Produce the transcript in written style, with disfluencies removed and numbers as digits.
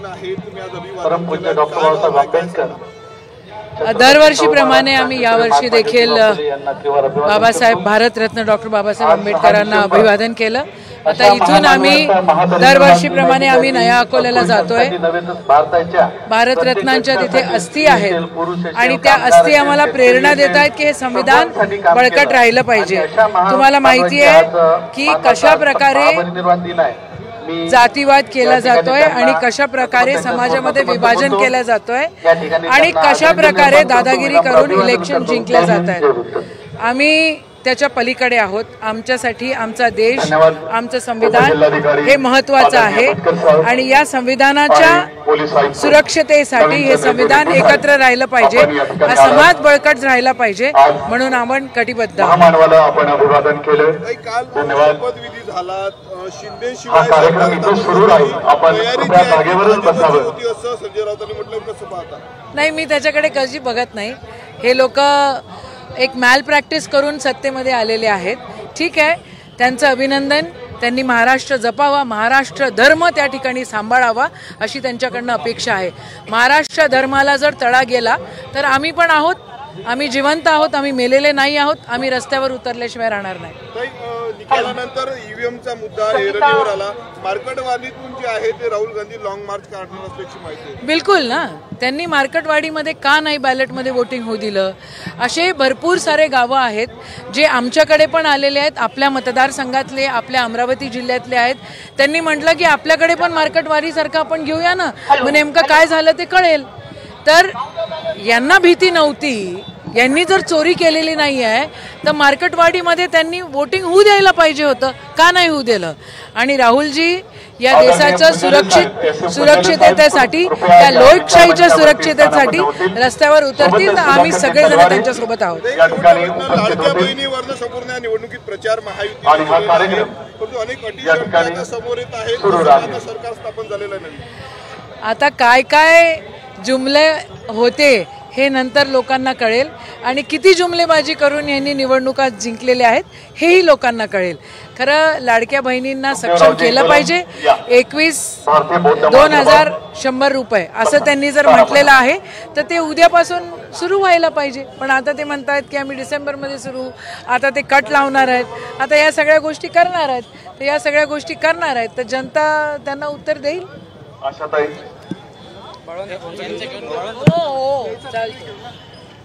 दिन आहे, तुम्ही आज परमपूज्य डॉक्टर बाबासाहेब आंबेडकर दरवर्षीप्रमाणे आम्ही यावर्षी देखील बाबासाहेब भारतरत्न डॉक्टर बाबासाहेब आंबेडकरांना अभिवादन केलं। आता इथून आम्ही दरवर्षीप्रमाणे आम्ही नया अकोल्याला जातोय। भारतरत्नांच्या तिथे अस्थी आहेत आणि त्या अस्थी आम्हाला प्रेरणा देत आहेत की हे संविधान बळकट राहिलं पाहिजे। तुम्हाला माहिती आहे की कशा प्रकारे जातीवाद केला जातोय आणि कशा प्रकारे समाजामध्ये विभाजन केलं जातोय आणि कशा प्रकारे दादागिरी करून इलेक्शन जिंकले जात आहेत। आम्ही त्याच्या पलीकडे आहोत। आमच्यासाठी आमचा देश, आमचं संविधान हे महत्त्वाचं आहे आणि या संविधानाच्या सुरक्षतेसाठी हे संविधान एकत्र राहिलं पाहिजे, हा समाज बळकट राहिला पाहिजे, म्हणून आपण कटिबद्ध आपण अभिवादन केलं। धन्यवाद। शपथविधी झाला, शिंदे हा कार्यक्रम इथं सुरू राहील, आपण त्या जागेवरच बसावं असं संजय राऊतांनी म्हटलं, कसं पाहता? नाही, मी त्याच्याकडे कशी बघत नाही। हे लोक एक मॅल प्रॅक्टिस करून सत्तेमध्ये आलेले आहेत। ठीक आहे, त्यांचं अभिनंदन। त्यांनी महाराष्ट्र जपावा, महाराष्ट्र धर्म त्या ठिकाणी सांभाळावा अशी त्यांच्याकडनं अपेक्षा आहे। महाराष्ट्र धर्माला जर तडा गेला तर आम्ही पण आहोत, आम्ही जिवंत आहोत, आम्ही मेलेले नाही आहोत, आम्ही रस्त्यावर उतरल्याशिवाय राहणार नाही। निकालानंतर ईव्हीएमचा मुद्दा ऐरणीवर आला। मार्केटवाडीतून जे आहे ते राहुल गांधी लॉंग मार्च काढणार असल्याची माहिती आहे। बिलकुल ना, त्यांनी मार्केटवाडीमध्ये का नाही बॅलेटमध्ये वोटिंग होऊ दिलं? असे भरपूर सारे गावं आहेत जे आमच्याकडे पण आलेले आहेत, आपल्या मतदारसंघातले, आपल्या अमरावती जिल्ह्यातले आहेत। त्यांनी म्हटलं की आपल्याकडे पण मार्केटवाडीसारखं आपण घेऊया ना, मग नेमकं काय झालं ते कळेल। तर यांना भीती नव्हती, यांनी जर चोरी केलेली नाही आहे तर मार्केटवाडीमध्ये त्यांनी वोटिंग होऊ द्यायला पाहिजे होतं, का नाही होऊ दिलं? आणि राहुलजी या देशाच्या सुरक्षिततेसाठी, त्या लोकशाहीच्या सुरक्षिततेसाठी रस्त्यावर उतरतील तर आम्ही सगळेजण त्यांच्यासोबत आहोत। लाडक्या बहिणीवर संपूर्ण निवडणुकीत प्रचार महायुती अनेक अटी समोर येत आहेत, सरकार स्थापन झालेलं नाही। आता काय काय जुमले होते हे नंतर लोकांना कळेल आणि किती जुमलेबाजी करून यांनी निवडणुका जिंकलेल्या आहेत हेही लोकांना कळेल। खरं लाडक्या बहिणींना सक्षम केलं पाहिजे। 21,2000 रुपये असं त्यांनी जर म्हटलेलं आहे तर ते उद्यापासून सुरू व्हायला पाहिजे, पण आता ते म्हणतात की आम्ही डिसेंबरमध्ये सुरू, आता ते कट लावणार आहेत, आता या सगळ्या गोष्टी करणार आहेत। तर या सगळ्या गोष्टी करणार आहेत तर जनता त्यांना उत्तर देईल। आशाताई हो, चालतं।